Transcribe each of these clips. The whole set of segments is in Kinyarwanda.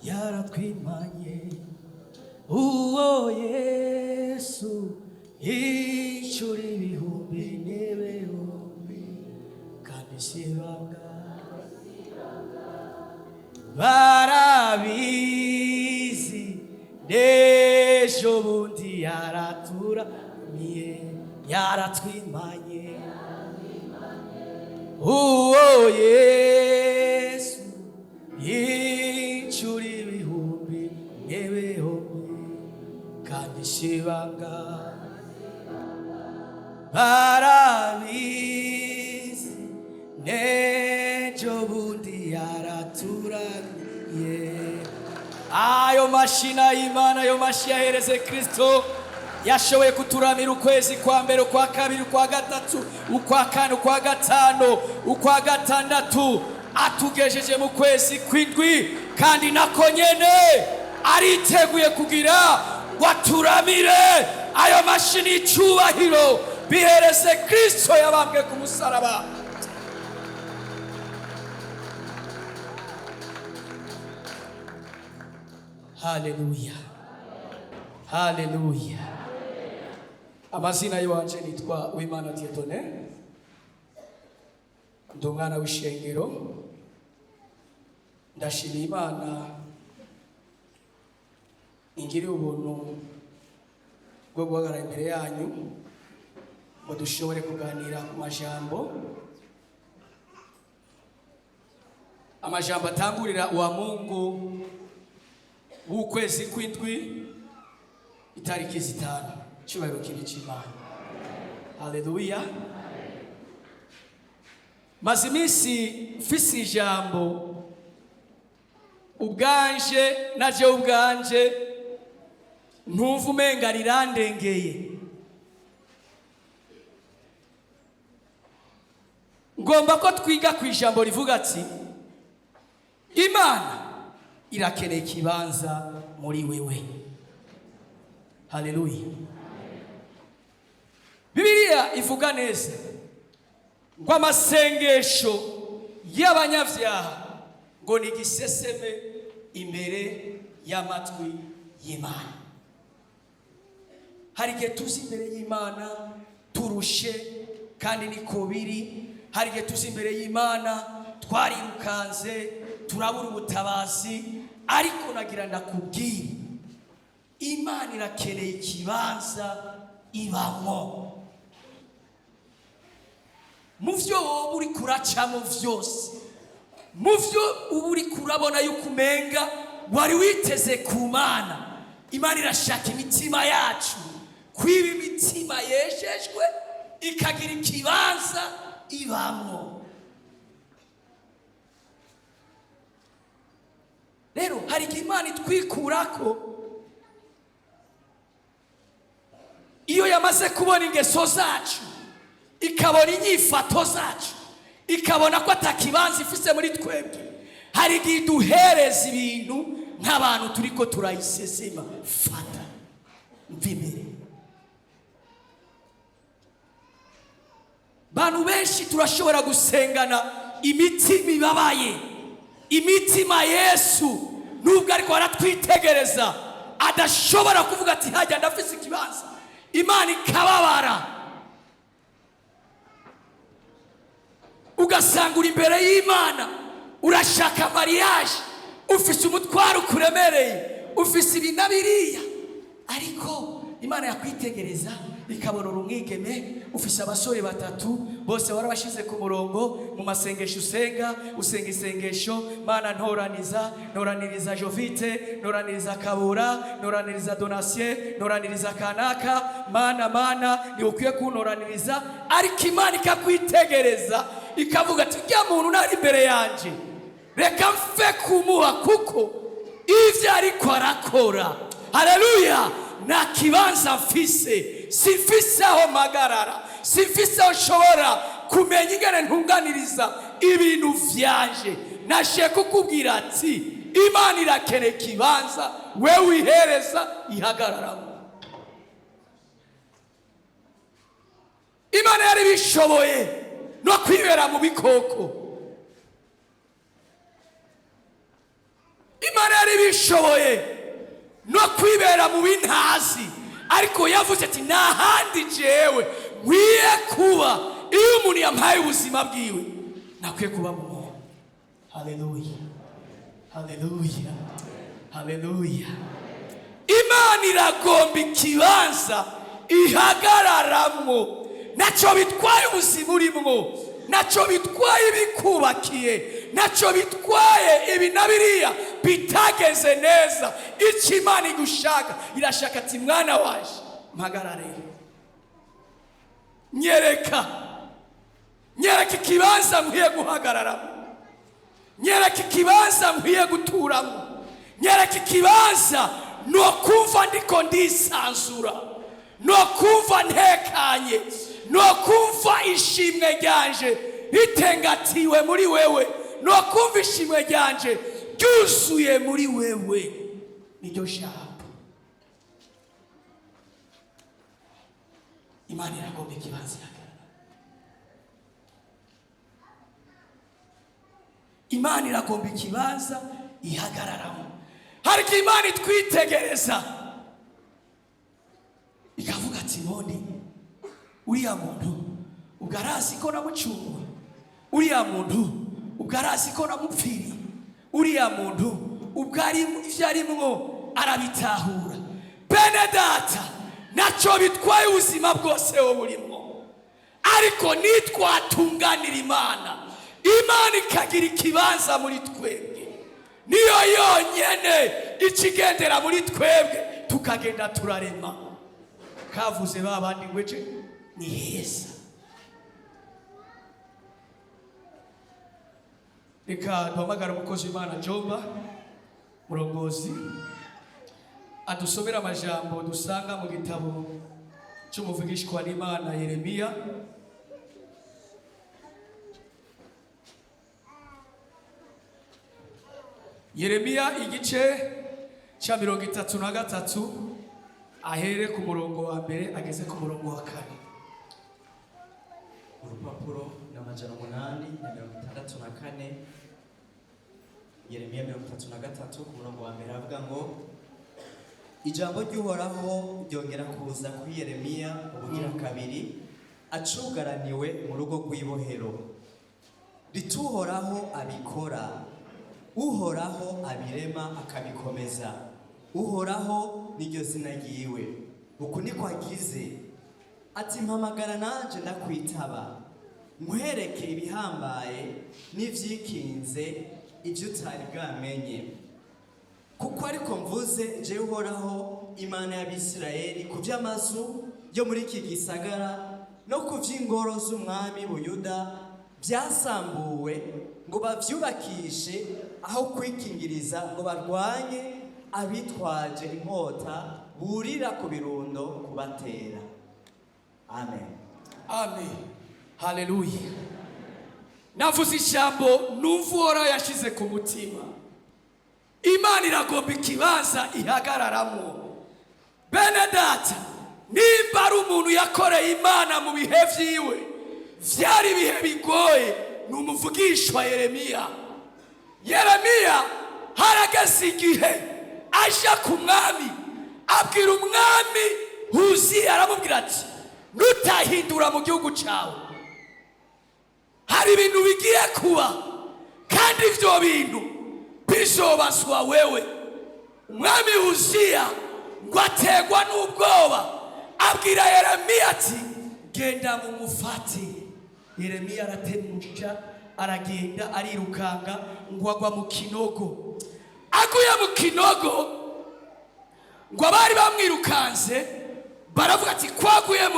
yaratwimanye uwo Yesu yicura ibihumbi n'ibihumbi kandi sibanga barabizi n'ejo bundi yaraturamiye yaratwimanye uwo Yesu yicura ibihumbi n'ibihumbi kandi sibanga barabizi n'ejo bundi yaraturamiye. Ayo mashina y'Imana, ayo mashi yahereze Kristo yashoboye kuturamira ukwezi kwa mbere, ukwa kabiri, ukwa gatatu, ukwa kane, ukwa gatanu, ukwa gatandatu, atugejeje mu kwezi kw'indwi, kandi nako nyene ariteguye kugira waturamire. Ayo mashi n'icubahiro bihereze Kristo yabambwe ku musaraba. Haleluya, haleluya. Amazina y'iwanje nitwa Uwimana Dieudonné, ndi umwana w'ishengero. Ndashimira Imana ingiriye ubuntu bwo guhagarara imbere yanyu ngo dushobore kuganira ku amajambo atangurira uwa Mungu w'ukwezi kw'indwi itariki 5. Cyubahiro kiri cy'Imana. Haleluya. Maze iminsi mfise ijambo ubwanje naje ubwanje ntumva umenga rirandengeye. Ngomba ko twiga ku ijambo rivuga ati Imana irakeneye ikibanza muri wewe. Haleluya. Bibiliya ivuga neza ngo amasengesho y'abanyavyaha ngo ni giseseme imbere y'amatwi y'Imana. Hari igihe tuzi imbere y'Imana turushe kandi niko biri. Hari igihe tuzi imbere y'Imana twarirukanze turabura ubutabazi, ariko nagira ndakubwira Imana irakeneye ikibanza ibamo. Muvyo wowe uri kuracamo vyose, muvyo uba uri kurabona yuko umenga wari witeze ku Mana, Imana irashaka imitima yacu kwiba imitima yeshejwe ikagira ikibanza ibamo. Rero hari Imana itwikurako iyo yamaze kubona ingeso zacu, ikabona inyifato zacu, ikabona ko atakibanza ifise muri twebwe. Hari igihe duhereza ibintu nk'abantu turiko turayisesema. Fata mvimere. Bantu benshi turashobora gusengana imitima ibabaye, imitima Yesu nubwo ariko aratwitegereza adashobora kuvuga ati hajya ndafise ikibanza. Imana ikababara, ugasanga uri imbere y'Imana urashaka mariage, ufise umutwaro kuremereye, ufise ibinabiriya, ariko Imana yakwitegereza ikabona urumwigeme ufise abasore batatu bose warabashize ku murongo mu masengesho usenga isengesho. Mana ntoraniriza Jovite, ntoraniriza Kabura, ntoraniriza Donatien, ntoraniriza Kanaka. Mana ni ukwiye kuntoraniriza. Ariko Imana ikakwitegereza ikavuga ati rya muntu nari imbere yanje reka mfe kumuha kuko ivyo ariko arakora. Haleluya. Na kibanza mfise, simfise aho magarara, simfise aho nshobora kumenya ingene ntunganiriza ibintu vyanje. Nashe kukubwira ati Imana irakeneye kibanza wewe wihereza ihagararamo. Imana yari bishoboye no kwibera mu bikoko. Imana yari bishoboye no kwibera mu bintazi, ariko yavuze ati nahandi jewe nkwiye kuba. Iyo umuntu yampaye ubuzima bwiwe nakwiye kuba mu muntu. Haleluya, haleluya, haleluya. Imana iragomba ikibanza ihagararamwo, naco bitwaye ubuzima urimwo, naco bitwaye ibikubakiye, naco bitwaye ibi na biriya bitageze neza. Icyo Imana igushaka, irashaka ati mwana waje mpagarare, nyereka ikibanza nkwiye guhagararamo, nyereka ikibanza nkwiye guturamo, nyereka ikibanza no kumva ndiko ndisanzura, no kumva ntekanye, no kumva ishimwe ryanje ritengatiwe muri wewe, no kumva ishimwe ryanje ryuzuye muri wewe. Niryo jambo Imana iragomba ikibanza ihagarara. Imana iragomba ikibanza ihagararamo. Hari igihe Imana itwitegereza ikavuga ati none uriya muntu ugarazi ko namucunguwe, uriya muntu ugarazi ko namupfiriye, uriya muntu ubwari ivyo arimwo arabitahura. Bene data, naco bitwaye ubuzima bwose wowe urimo, ariko nitwatunganira Imana, Imana ikagira ikibanza muri twebwe, niyo yonyene ikigendera muri twebwe, tukagenda turarema. Kavuze babandi ngweje ni heza. Reka duhamagara umukozi w'Imana Jomba murongozi adusomera amajambo dusanga mu gitabo cy'umuvugishwa n'Imana Yeremiya. Yeremiya igice cya 33 ahere ku murongo wa mbere ageze ku murongo wa 4. Urupapuro n'amajana 864. Yeremiya 33 ku murongo wa mbere avuga ngo ijambo ry'Uhoraho ryongera kuza kuri Yeremiya ubugira kabiri, acugaraniwe mu rugo rw'ibohero. Rituhoraho abikora, Uhoraho abirema akabikomeza, Uhoraho niryo zina ryiwe. Uku niko agize ati mpamagara nanje ndakwitaba, nkwereke ibihambaye n'ivyikinze ibyo utari bwamenye. Kuko ariko mvuze je Uhoraho Imana y'Abisirayeli, ku by'amazu yo muri iki gisagara no ku by'ingoro z'umwami Buyuda byasambuwe ngo bavyubakishe, aho kwikingiriza ngo barwanye abitwaje inkota burira ku birundo kubatera. Amen. Amen. Haleluya. Navuze ijambo numva Uhoraho yashize ku mutima. Imana iragomba ikibanza ihagararamo. Bene data, nimba ari umuntu yakoreye Imana mu bihe vyiwe vyari ibihe bigoye, ni umuvugishwa Yeremiya. Yeremiya harageze igihe aja ku mwami, abwira umwami Uziya, aramubwira ati nutahindura mu gihugu cyawe hari ibintu bigiye kuba, kandi ivyo bintu bizobazwa wewe. Umwami Uziya ngo ategwa n'ubwoba, abwira Yeremiya ati genda mu mufate. Yeremiya aratemuja, aragenda arirukanga ngo agwa mu kinogo. Aguye mu kinogo ngo abari bamwirukanze baravuga ati kwaguye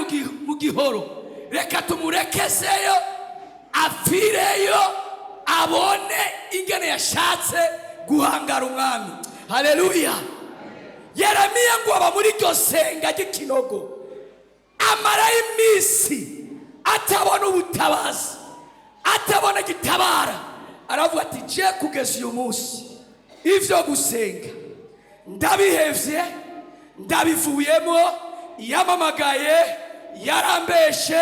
mu gihoro, reka tumurekezeyo apfireyo abone ingene yashatse guhangara umwami. Haleluya. Yeremiya ngo aba muri iryo senga ry'ikinogo, amarayo iminsi atabona ubutabazi, atabona gitabara. Aravuga ati je kugeza uyu munsi ivyo gusenga ndabihevye, ndabivuyemo, yamamagaye yarambeshe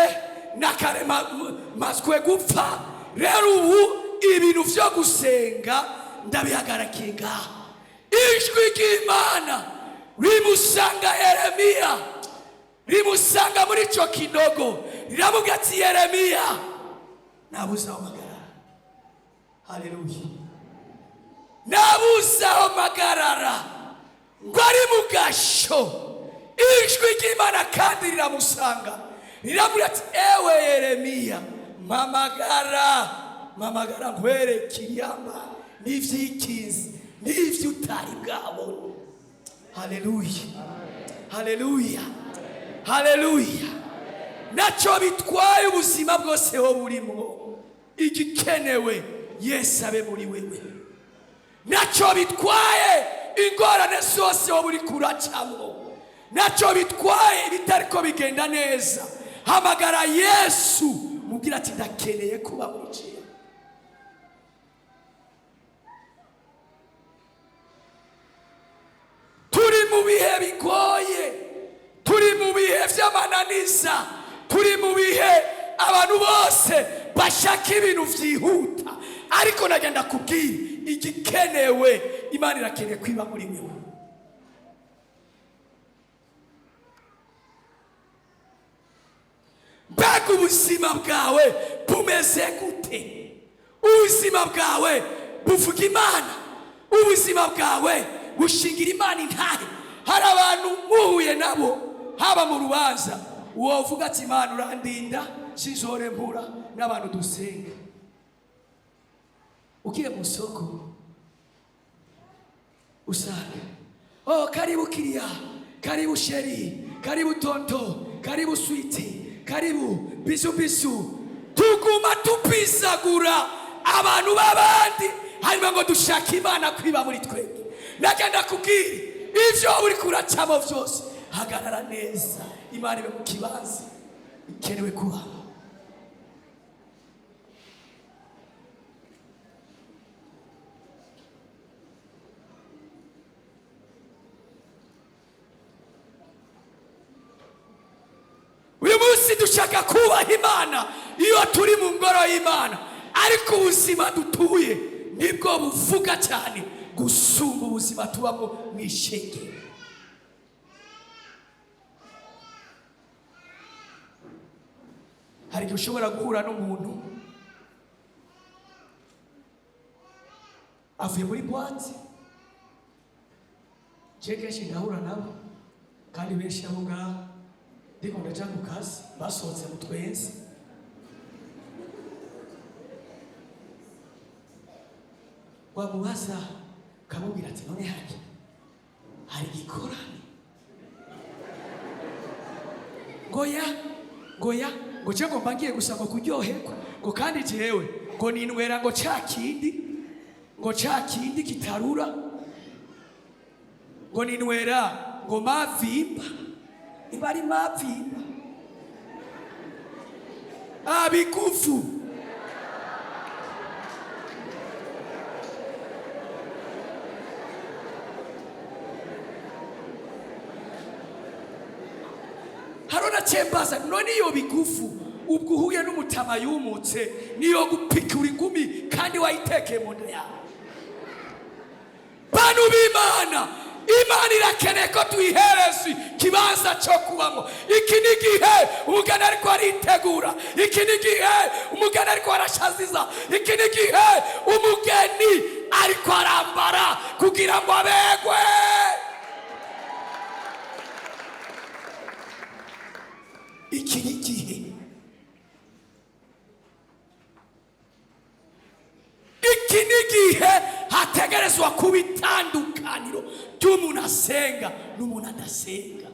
nakarema mazwe gupfa. Rero ubu ibintu vyo gusenga ndabihagarakiye ngaha. ijwi ry'Imana rimusanga Yeremiya, rimusanga muri ico kinogo, riravuga ati Yeremiya nabuze aho magarara. Haleluya. Nabuze aho magarara ngo ari mu gasho. Ijwi ry'Imana kandi riramusanga, riravuga ati ewe Yeremiya, mamagara nkwereke inyama n'ivyikizi n'ivyo utari bwabona. Haleluya, haleluya, haleluya. Naco bitwaye ubuzima bwose ho burimo, igikenewe Yesu abe muri wewe. Naco bitwaye ingorane zose ho buri kuracamo, naco bitwaye bitariko bigenda neza, hamagara Yesu, mubwira ati ndakeneye kuba muri je. Turi mu bihe bigoye, turi mu bihe vy'amananiza, turi mu bihe abantu bose bashaka ibintu vyihuta, ariko nagenda kubwira igikenewe, Imana irakeneye kwiba muri wewe. Mbega ubuzima bwawe bumeze gute? Ubuzima bwawe buvuga Imana? Ubuzima bwawe bushingira Imana intahe? Hari abantu muhuye nabo haba mu rubanza, wovuga ati Imana urandinda sinzore mpura n'abantu dusenga. Ugiye mu soko usanga karibu kiriya, karibu sheri, karibu tonto, karibu switi, karibu bisu bisu. Tuguma tupisagura abantu babandi, hanyuma ngo dushaka Imana kwiba muri twebwe. Nagenda kubwira ivyo uri kuracamo vyose, hagarara neza, Imana ibe mu kibanza ikenewe kuba. Uyu munsi dushaka kubaha Imana iyo turi mu ngoro y'Imana, ariko ubuzima dutuye nibwo buvuga cyane gusumba ubuzima tubamo mw'ishengero. Hari igihe ushobora guhura n'umuntu avuye muri boîte, kenshi ndahura nabo, kandi benshi abo ngaho ndiko ndaja ku kazi basohotse mu twenzi. Wamubaza kamubwira ati none hari igikorane? Ngoya ngo cyo mbangiye gusa ngo kuryoherwa, ngo kandi jewe ngo ninwera ngo cakindi kitarura, ngo ninwera ngo mavimba. Ibari mavimba abikufu. Harona chembaza none iyo bigufu ubwo uhuye n'umutama yumutse niyo gupikura ingumi kandi wayiteke mu nda yawe. Bantu b'Imana, Imana irakeneye ko tuyihereza kibanza cyo kubamo. Iki ni gihe umugeni ariko aritegura, iki ni gihe umugeni ariko arashaziza, iki ni gihe umugeni ariko arambara kugira ngo abegwe. Iki ni gihe, iki ni gihe hategerezwa kuba itandukaniro ry'umuntu asenga n'umuntu adasenga.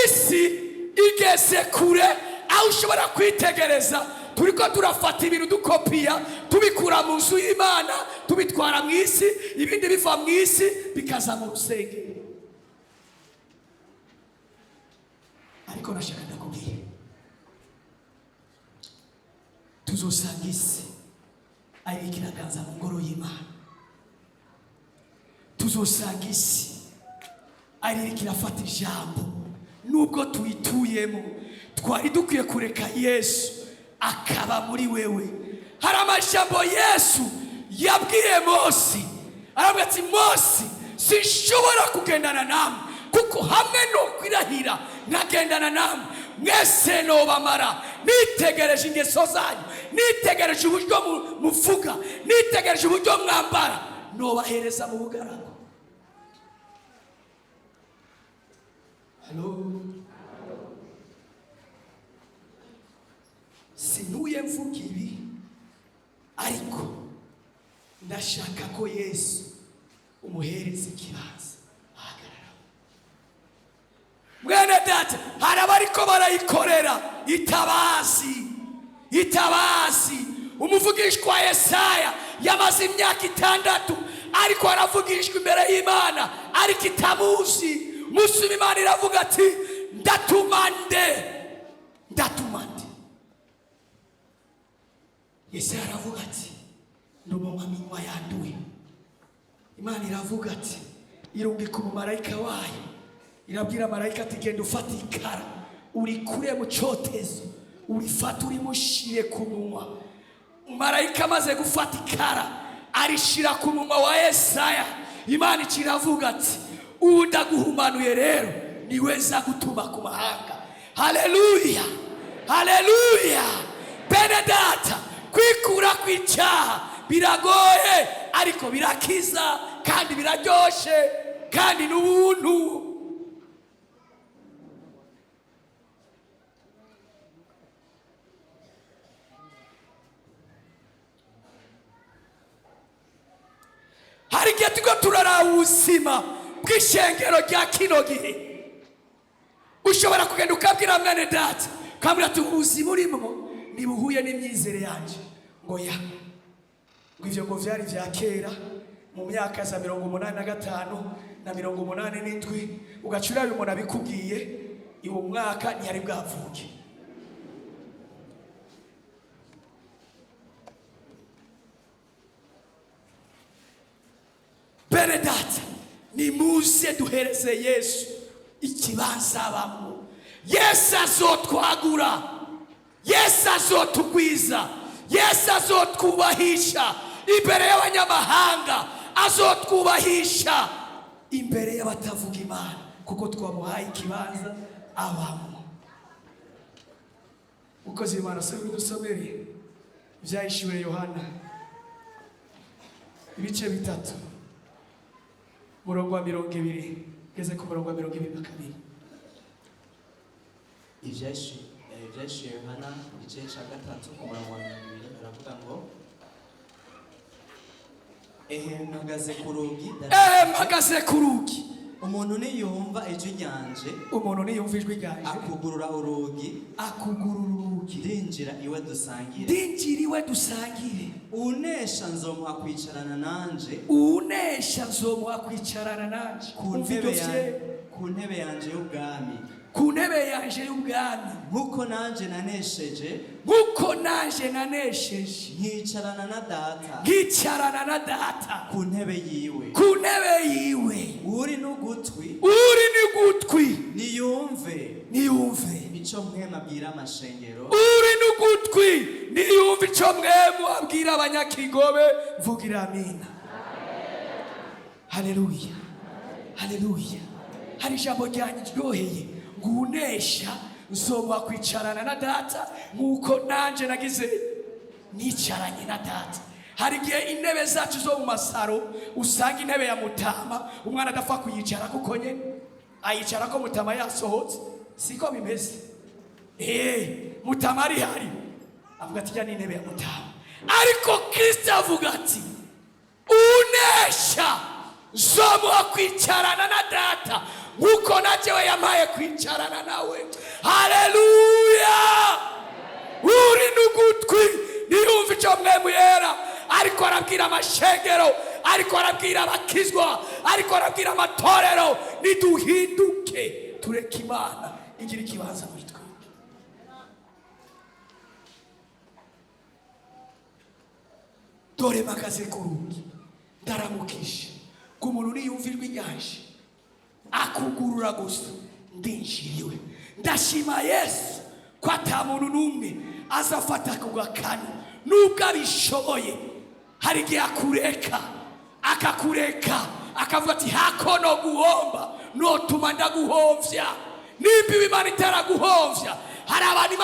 Isi igeze kure aho ushobora kwitegereza turiko turafata ibintu dukopiya tubikura mu nzu y'Imana tubitwara mu isi, ibindi biva mu isi bikaza mu rusengero. Ariko nashaka ndakubwira tuzosanga isi ari ikiraganza mu ngoro y'Imana, tuzosanga isi ari ikirafata ijambo nubwo tuyituyemo twari dukwiye kureka Yesu akaba muri wewe. Hari amajambo Yesu yabwiye Mose, aravuga ati Mose, sinshobora kugendana namwe kuko hamwe no kwirahira nkagendana namwe mwese nobamara. Nitegereje ingeso zanyu, nitegereje uburyo muvuga, nitegereje uburyo mwambara, nobahereza mu bugaragu. Halo, sinuye mvuga ibi, ariko ndashaka ko Yesu umuhereza ikibanza ahagarara. Mwene data, hari abariko barayikorera itabazi. Umuvugishwa Yesaya yamaze imyaka 6 ariko aravugishwa imbere y'Imana ariko itamuzi. Musumi Imana iravuga ati ndatumande. Yesaya aravuga ati ndumva minwa yanduye. Imana iravuga ati irungika umumarayika wayo, irabwira marayika ati genda ufata ikara urikure mu cyotezo, urifata urimushire ku munwa. Marayika amaze gufata ikara arishira ku munwa wa Yesaya. Imana iravuga ati ubu ndaguhumanuye rero niweza gutuma ku mahanga. Haleluya, haleluya. Bene data, kwikura kw'icyaha biragoye ariko birakiza kandi biraryoshe kandi n'ubuntu. Hari igihe tuko turara ubuzima bw'ishengero rya kino gihe. Ushobora kugenda ukabwira mwene data, ukabwira ati ubuzima urimo ntibuhuye n'imyizere yanje. Ngo ya, ngo ivyo ngo vyari vya kera mu myaka za 85 na 87, ugacura uyu muntu abikubwiye uwo mwaka ntiyari bwavuke. Bene data, nimuze duhereze Yesu ikibanza abamo. Yesu azotwagura, Yesu azotugwiza, Yesu azotwubahisha imbere y'abanyamahanga, azotwubahisha imbere y'abatavuga Imana, kuko twamuhaye ikibanza abamo. Ukoze Imana se bidusomere Ivyahishuriwe Yohana ibice 3 murongo wa 20 geze ku murongo wa 22. Ivyahishuriwe Yohana igice cya 3 ku murongo wa 20 aravuga ngo mpagaze ku rugi, umuntu niyumva ijwi ryanje, akugurura urugi, ndinjira iwe dusangire. Unesha nzomuha kwicarana nanje, ku ntebe yanje y'ubwami, nkuko nanje nanesheje, nkicarana na data ku ntebe yiwe. Uri n'ugutwi niyumve ico mwema abwira amashengero. Uri n'ugutwi niyumve ico mwema abwira abanyakigobe. Vugira amina. Haleluya, haleluya. Hari ijambo ryanjyoheye ngo unesha nzomuha kwicarana na data nkuko nanje nagize nicaranye na data. Hari igihe intebe zacu zo mu masaro usanga intebe ya mutama umwana adapfa kuyicara kuko nye ayicara ko mutama yasohotse. Siko bimeze. Mutama ari hari avuga ati ya ni intebe ya mutama, ariko Kristo avuga ati unesha nzomuha kwicarana na data nkuko najewe yampaye kwicarana nawe. Haleluya. Uri n'ugutwi niyumve ico mwemu yera ariko arabwira amashengero, ariko arabwira abakizwa, ariko arabwira amatorero, niduhinduke tureke Imana igira ikibanza muri twe. Dore mpagaze ku rugi ndaramukisha, ku muntu niyumva ijwi ryanje akugurura gusa ndinjiriwe. Ndashima Yesu ko ata muntu n'umwe azafata ku gakanu nubwo abishoboye. Hari igihe akakureka akavuga ati hakono guhomba notuma ndaguhovya. Nimba Imana itaraguhovya, hari abantu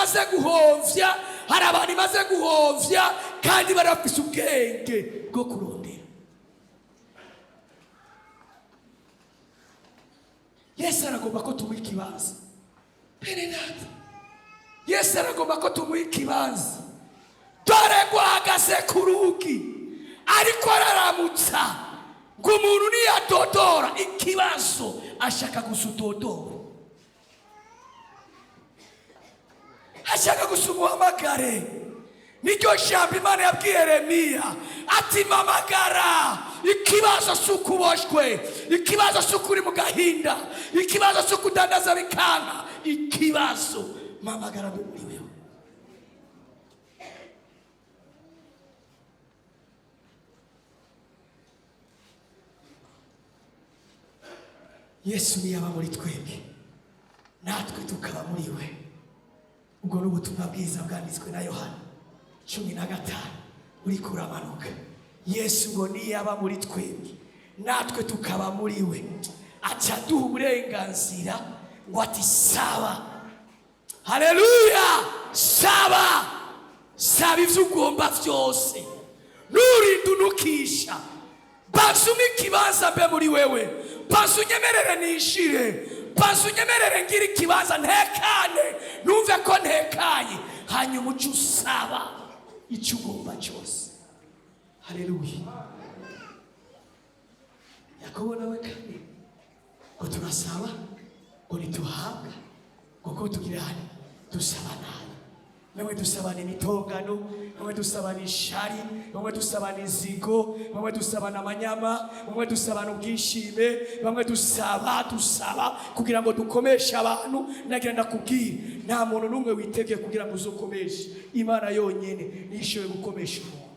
imaze guhovya, kandi bari bafise ubwenge bwo kurondera. Yesu aragomba ko tumuha ikibanza. Benedata, Yesu aragomba ko tumuha ikibanza. Dore guhagaze ku rugi ariko araramutsa ngo umuntu niyadodora ikibazo ashaka gusudodora, ashaka gusumuhamagare. Niryo jambo Imana yabwiye Yeremiya ati mamagara. Ikibazo sukuboshwe, ikibazo sukuri mu gahinda, ikibazo sukudandaza bikanga, ikibazo mamagara muri wewe. Yesu niyaba muri twebwe, natwe tukaba muri we. Ubwo n'ubutumwa bwiza bwanditswe na Yohana 15 uri kuramanuka. Yesu ngo niyaba muri twebwe, natwe tukaba muri we, aca duha uburenganzira ngo ati saba. Haleluya! Saba ivyo ugomba vyose, nurinda unukisha. Banza ikibanza mbe muri wewe, banza unyemerere nishire, banza unyemerere ngira ikibanza ntekane, numve ko ntekaye, hanyuma uce usaba icyo ugomba cyose. Haleluya! Yakobo nawe kandi ngo turasaba ngo nituhabwa, kuko tugira hano dusabana. Bamwe dusabana imitongano, bamwe dusabana ishari, bamwe dusabana inzigo, bamwe dusabana amanyama, bamwe dusabana ubwishime, bamwe dusaba kugira ngo dukomeshe abantu. Nagira ndakubwira, nta muntu n'umwe witege kugira ngo uzokomeshe. Imana yonyene nishoboye gukomesha umuntu.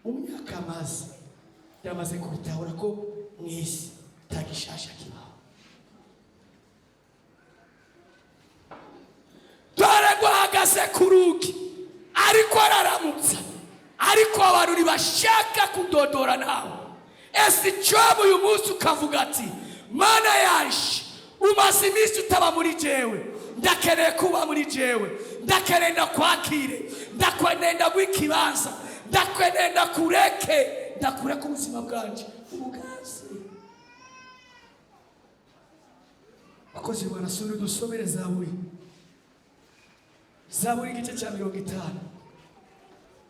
Umyaka maze yamaze kubitahura ko mwisi tagishasha kibaho. Dore guhagaze ku rugi ariko araramutsa, ariko abantu ntibashaka kudodora nawe. Ese icyobo uyu munsi ukavuga ati Mana yanje, umaze iminsi utaba muri jewe, ndakeneye kuba muri jewe, ndakeneye ndakwakire, ndakeneye ndagukibanza, ndakeneye ndakureke ubuzima bwanje ubugaze. Akoze barasura dusomere Zaburi igice cya 50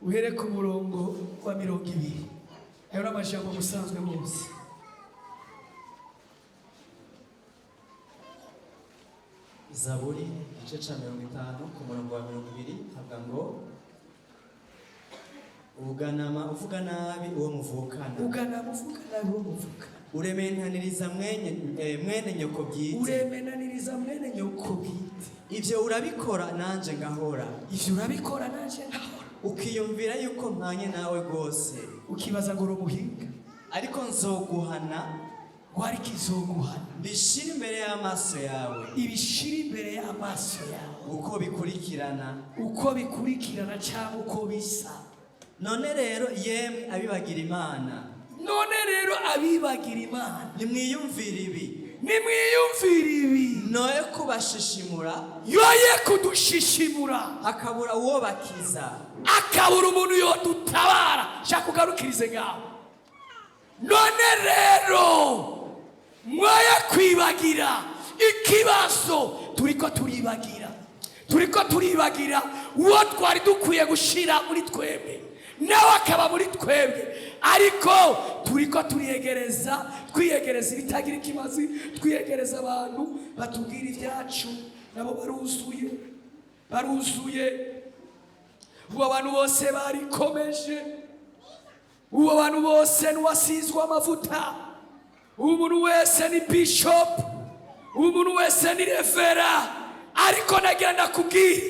uhere ku murongo wa 20. Ayo n'amajambo musanzwe munsi. Zaburi igice cya 50 ku murongo wa 20 havuga ngo uvuga nabi uwo muvukana, uremenaniriza mwene nyoko bwite, ivyo urabikora nanje ngahora, ukiyumvira yuko mpanye nawe rwose, ukibaza ngo urumuhinga, ariko nzoguhana bishira imbere y'amaso yawe, uko bikurikirana cyangwa uko bisa. None rero yemwe abibagira Imana, nimwiyumvira ibi, noye kudushishimura, akabura uwo bakiza, akabura umuntu yodutabara. Shaka kugarukirize ngaho. None rero mwoye kwibagira ikibazo turiko turibagira uwo twari dukwiye gushira muri twebwe, nawe akaba muri twebwe, ariko turiko twiyegereza ibitagira ikimazi, twiyegereza abantu batubwira ibyacu, nabo baruzuye. Ubu abantu bose barikomeje, ubu abantu bose n'uwasizwe amavuta, umuntu wese ni bishop, umuntu wese ni revera. Ariko nagira ndakubwira,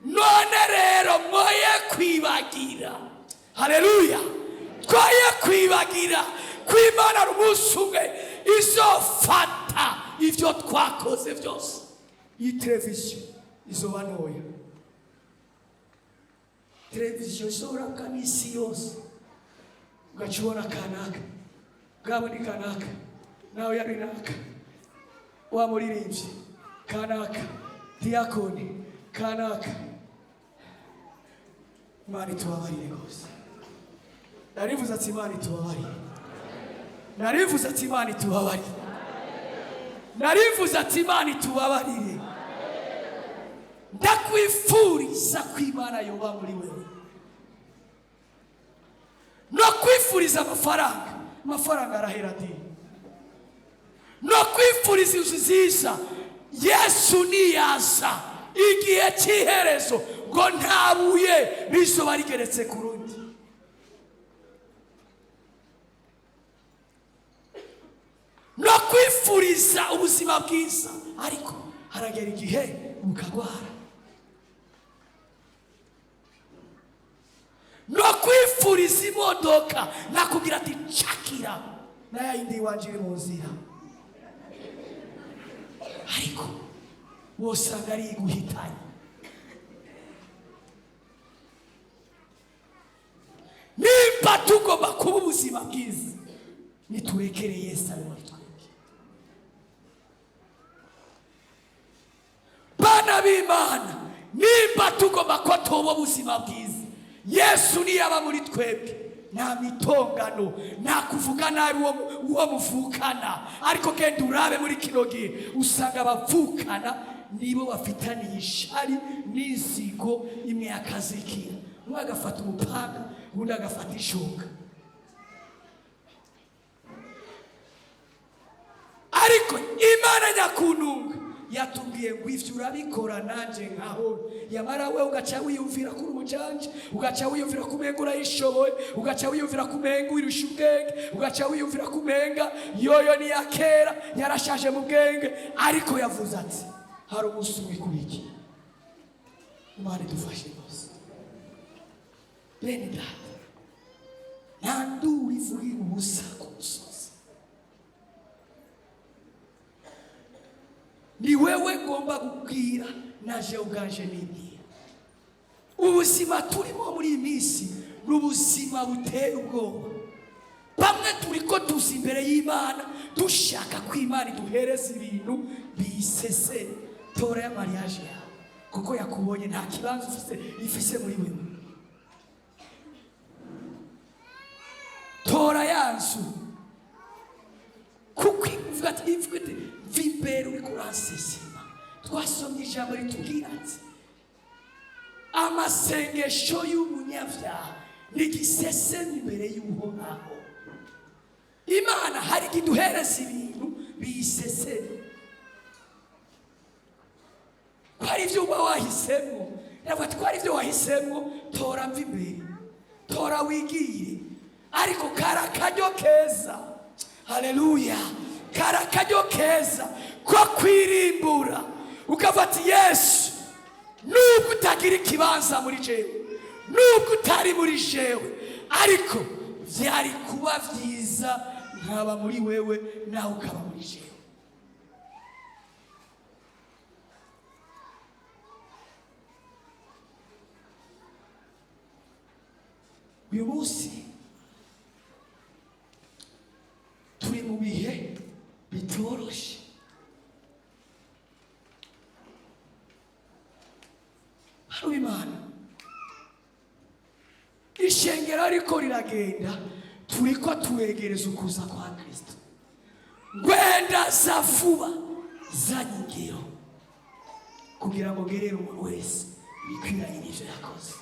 none rero mwoye kwibagira. Haleluya! Twoye kwibagira kw'Imana umunsi umwe izofata ivyo twakoze byose. Iyi televiziyo izoba ntoya. Televiziyo izorabwa n'isi yose, ugacibona kanaka bwabo ni kanaka, nawe yari naka, wa muririmbyi kanaka, diakoni kanaka. Imana itubabarire rwose. Narivuze ati Imana itubabarire. Narivuze ati Imana itubabarire. Narivuze ati Imana itubabarire. Ndakwifuriza ko Imana yoba muri wewe. No kwifuriza amafaranga arahera di. No kwifuriza inzu nziza, Yesu niyaza igihe cy'iherezo ngo nta buye rizoba rigeretse ku rundi. No kwifuriza ubuzima bwiza, ariko haragera igihe ukagwara. No kwifuriza imodoka, nakubwira ati cakira na yindi wanjiri mu nzira, ariko wosanga ari guhitanye. Nimba tugomba kuba ubuzima bwiza, niturekere Yesu ari muri twebwe. Bana b'Imana, nimba tugomba ko tuba ubuzima bwiza, Yesu niyaba muri twebwe, nta mitongano, nta kuvuga nabi uwo muvukana. Ariko genda urabe muri kino gihe, usanga abavukana nibo bafitaniye ishari n'inzigo imwe yakazikira. Umwe agafata umupanga, undi agafata ishoka. Ariko Imana nyakununga yatubwiye ngo ivyo urabikora nanje nkaho. Yamara we ugaca wiyumvira kuri umujanje, ugaca wiyumvira kumenga urayishoboye, ugaca wiyumvira kumenga wirusha ubwenge, ugaca wiyumvira kumenga yoyo ni yakera yarashaje mu bwenge. Ariko yavuze ati hari umunsi wikuriki. Imana idufashe bose. Bene data, nta nduru ivugira ubusa ku musozi. Ni wewe ngomba kubwira, naje uganje nibwira. Ubuzima turimo muri iyi minsi n'ubuzima buteye ubwoba. Bamwe turiko tuzi imbere y'Imana dushaka ko Imana iduhereza ibintu bisese. Tora ya mariage yawe, kuko yakubonye nta kibanza ifise muri wewe. Tora yanzu, kuko ivuga ati vimbere uri kurasesema. Twasomye ijambo ritubwira ati amasengesho y'umunyabyaha n'igiseseme imbere y'Uhoraho. Imana hari igiduhereza ibintu biseseme. Kwari ibyo uba wahisemo, yavuga twari ibyo wahisemo, tora mva imbere, tora wigire. Ariko karakaryo keza, haleluya, karakaryo keza ko kwirimbura, ukafata Yesu. Nubwo utagira ikibanza muri jewe, nubwo utari muri jewe, ariko byari kuba byiza nkaba muri wewe nawe ukaba muri jewe. Uyu munsi turi mu bihe bitoroshe. Hano Imana ishengero ariko riragenda, turiko tuwegereza ukuza kwa Kristo. Gwenda za vuba za nyingiro, kugira ngo gerere umuntu wese bikwiranye n'ivyo yakoze.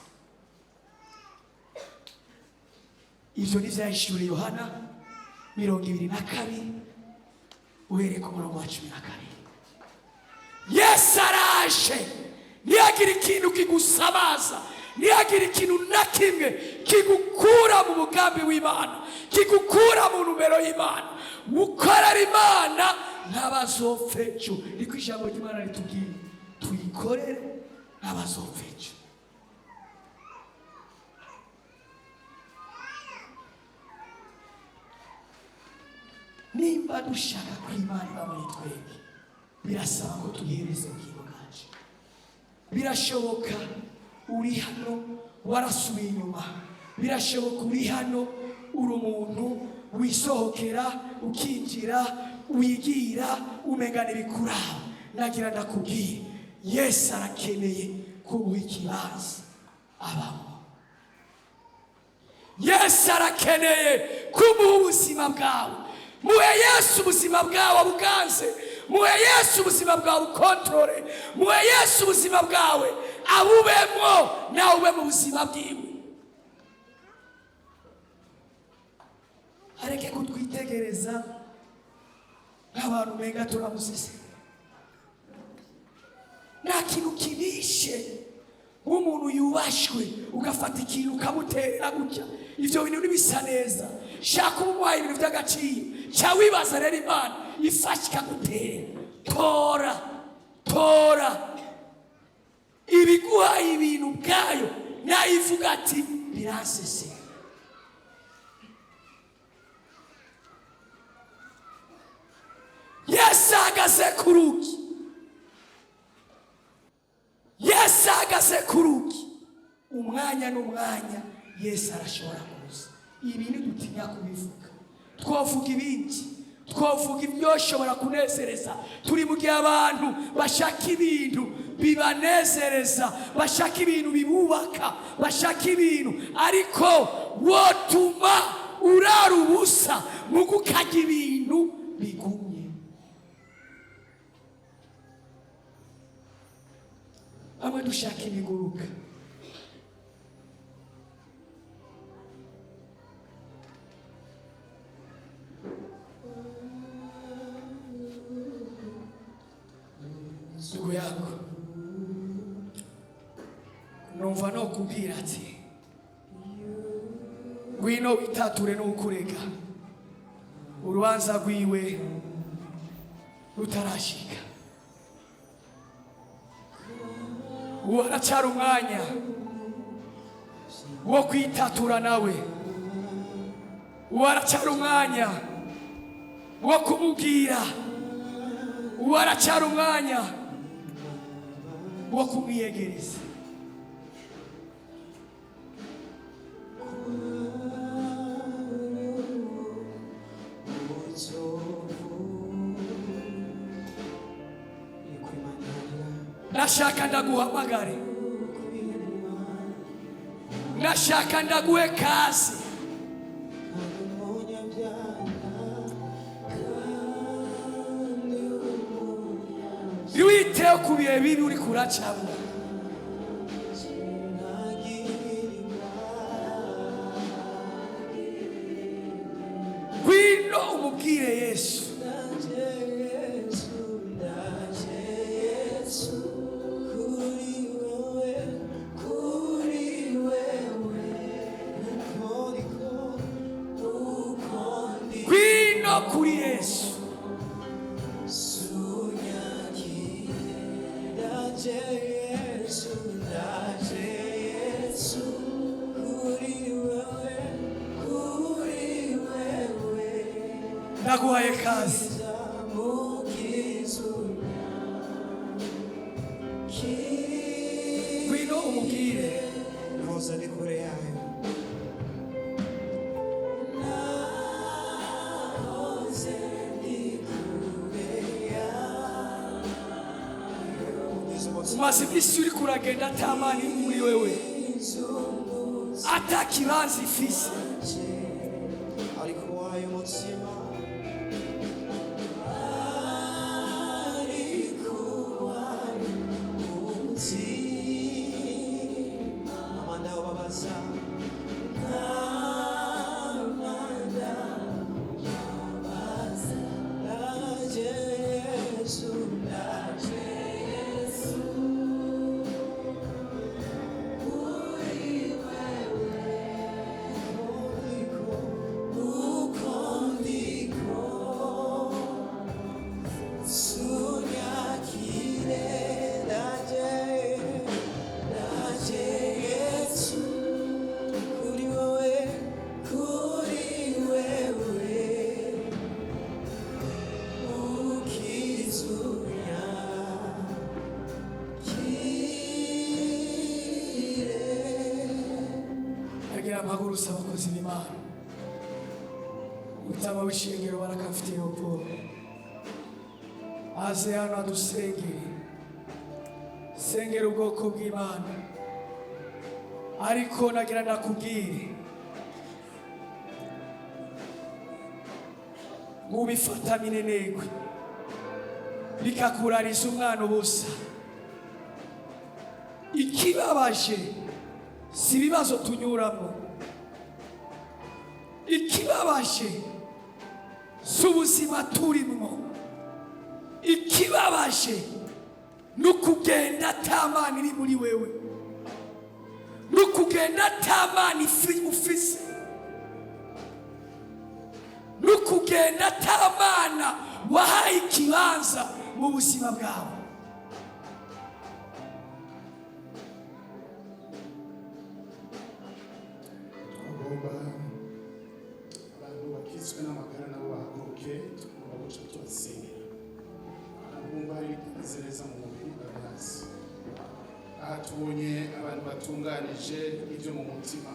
Ivyo ni vyahishuriwe Yohana 22 uhereye ku murongo wa 12. Yesu araje, niyagira ikintu kigusamaza, niyagira ikintu na kimwe kigukura mu mugambi w'Imana, kigukura mu numero y'Imana. Ukorera Imana ntabazopfejo. Niko ijambo ry'Imana ritubwira, tuyikorere ntabazopfejo. nimba dushaka ko Imana iba muri twebwe birasaba ko tuyihereza ubugingo bwacu. Birashoboka uri hano warasubiye inyuma, birashoboka uri hano uri umuntu wisohokera ukinjira wigira umengana ibikuraba. Nagira ndakubwire Yesu arakeneye kuguha ikibanza abamo. Yesu arakeneye kumuha ubuzima bwawe. Muhe Yesu ubuzima bwawe buganze. Muhe Yesu ubuzima bwawe ukontrole. Muhe Yesu ubuzima bwawe abubemo nawe ube mu buzima bwiwe. Areke kutwitegereza nk'abantu menga turamusese. Nta kintu kibishe umuntu yubashwe ugafata ikintu ukamuterera gutya. Ivyo bintu ntibisa neza. Shaka umuhaye ibintu by'agaciro. Cya wibaza rero Imana ifashe ikagutera. Tora ibiguhaye ibintu bwayo nayivuga ati biransese. Yesu ahagaze ku rugi. Yesu ahagaze ku rugi. Umwanya n'umwanya Yesu arashobora kuza. Ibintu dutinya kubivuga. Twavuga ibindi. Twavuga ibyoshobora kunezereza. Turi mu gihe abantu bashaka ibintu bibanezereza, bashaka ibintu bibubaka, bashaka ibintu ariko wotuma urara ubusa mu gukajya ibintu bigumye. Bamwe dushaka ibiguruka. Ndugu yako numva no kubwira ati ngwino witature n'ukurega urubanza rwiwe rutarashika. Waracyari umwanya wo kwitatura nawe. Waracyari umwanya wo kumubwira. Waracyari umwanya wo kumwiyegereza. Nashaka ndaguhamagare. Nashaka ndaguhe kazi. Witeho ku bihe bibi uri kuracamo. Ngwino umubwire Yesu. Ngwino kuri Yesu. Naguhaye kazi. Ngwino umubwire. Roza ni kure yawe. Umaze iminsi uri kuragenda atamani muri wewe. Ata kibanza ifise. mpagurutse abakozi b'Imana. Utama w'ishengero barakafitiye Paul aze hano adusengere, sengera ubwoko bw'Imana. Ariko nagira ndakubwire mubifata minenegwe bikakurariza umwana ubusa. Ikibabaje si ibibazo tunyuramo, ikibabaje si ubuzima turimo, ikibabaje ni ukugenda atamana iri muri wewe, ni ukugenda atamana ufise, ni ukugenda atamana wahaye ikibanza mu buzima bwawe. Abantu bakizwe n'amagara nabo bahaguruke babuca tubasengera. Abumva hari bitameze neza mu mubiri barazi. Aha tubonye abantu batunganije ibyo mu mutima,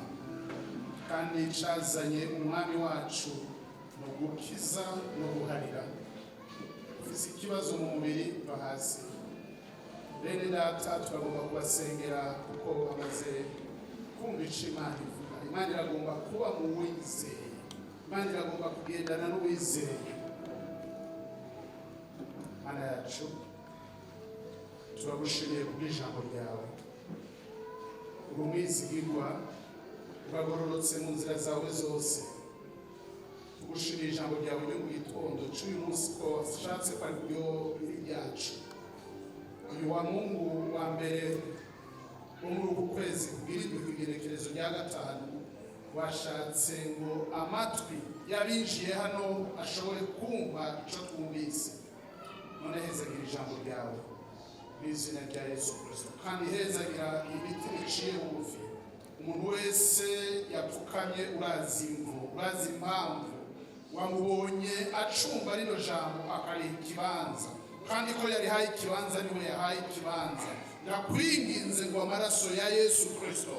kandi cazanye umwami wacu no gukiza no guharira. Ufise ikibazo mu mubiri bahazi. Bene data turagomba kubasengera kuko bamaze kumva ico Imana ivuga. Imana iragomba kuba mu wizeye, Imana iragomba kugendana n'uwizeye. Mana yacu turagushimiye kubw'ijambo ryawe, uri umwizigirwa, uragororotse mu nzira zawe zose. Tugushimiye ijambo ryawe ryo mu gitondo c'uyu munsi ko washatse ko ari ryo ryacu. Uyu wa Mungu wa mbere wo muri uku kwezi kubw'iridwi kw'igenekerezo rya gatanu, washatse ngo amatwi y'abinjiye hano ashobore kumva ico twumvise. None hezagira ijambo ryawe mu izina rya Yesu Kristo, kandi hezagira imitima iciye bugufi. Umuntu wese yapfukamye urazi imvo, urazi impamvu wamubonye acumba rino jambo akariha ikibanza, kandi ko yarihaye ikibanza niwe yahaye ikibanza. Ndakwinginze ngo amaraso ya Yesu Kristo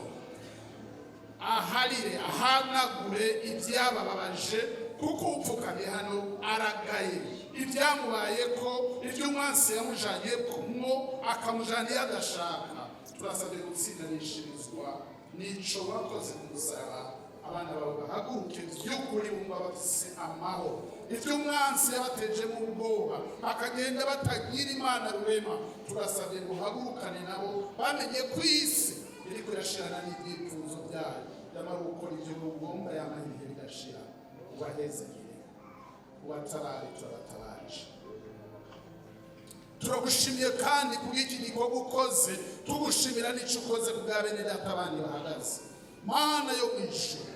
aharire ahanagure ibyabababaje, kuko upfukamye hano aragaye ibyamubaye ko ibyo umwansi yamujanye kumwo akamujana adashaka. Turasabye gutsindanishirizwa n'ico wakoze ku musaraba. Abana bawe bahaguruke by'ukuri bumva bafise amahoro. Ibyo umwansi yabateje mu bwoba bakagenda batagira Imana rurema, turasabye ngo hagurukane nabo bamenye ku isi iriko irashirana n'ibyifuzo byayo. Yamara gukora ibyo ugomba yamahirwe bigashira. Ubahezagire, ubatabare, turabatabaje. Turagushimiye kandi kubw'iki gikorwa ukoze, tugushimira n'ico ukoze ku bwa bene data abandi bahagaze. Mana yo mw'ijuru,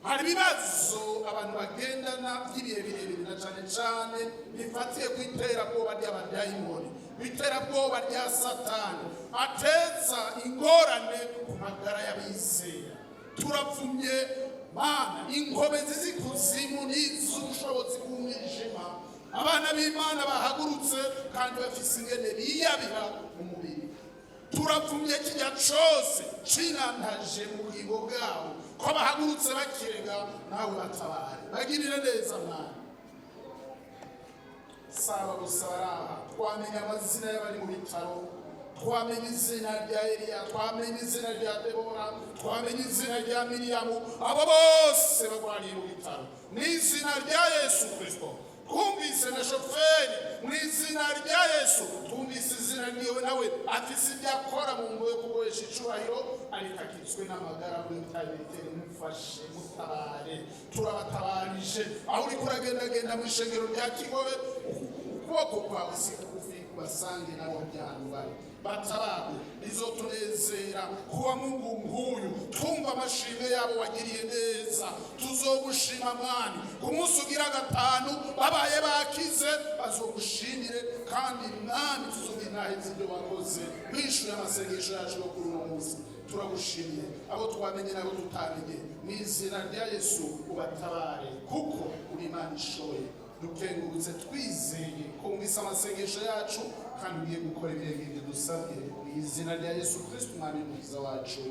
hari ibibazo abantu bagendana by'ibihe birebire na cane cane bifatiye ku iterabwoba ry'abadayimoni, iterabwoba rya Satani ateza ingorane ku magara y'abizera. Turavumye Mana inkomezi z'ikuzimu n'iz'ubushobozi bw'umwijima, abana b'Imana bahagurutse kandi bafise ingene biyabira mu mubiri. Turavumye kijya cose cinantaje mu bugingo bwabo, ko bahagurutse bakirega nawe batabare. Bagirire neza Mana. Saba gusa baraha twamenye amazina y'abari mu bitaro, twamenye izina rya Eliya, twamenye izina rya Debora, twamenye izina rya Miriyamu, abo bose bagwariye mu bitaro n'izina rya Yesu Kristo. Twumvise na shoferi mu izina rya Yesu, twumvise izina ryiwe nawe afise ibyo akora mu ngo yo kugoresha icubahiro, ariko akitswe n'amagara muri tabiteri. Mufashe, mutabare, turabatabarije. Aho uriko uragendagenda mu ishengero rya Kigobe, ukuboko kwawe si kugufi kubasange nabo byanu bari batabare. Bizotunezera kuba Mungu nk'uyu, twumva amashimwe yabo wagiriye neza. Tuzogushima Mwami ku munsi ugira gatanu babaye bakize, bazogushimire kandi Mwami tuzobinahiza ibyo wakoze. Bishuye amasengesho yacu yo kuri uno munsi, turagushimiye. Abo twamenye nabo tutamenye, mu izina rya Yesu ubatabare, kuko uri Imana ishoboye. Dukengurutse twizeye ko wumvise amasengesho yacu kandi ugiye gukora ibirenge dusabye, mu izina rya Yesu Kristo umwami mwiza wacu.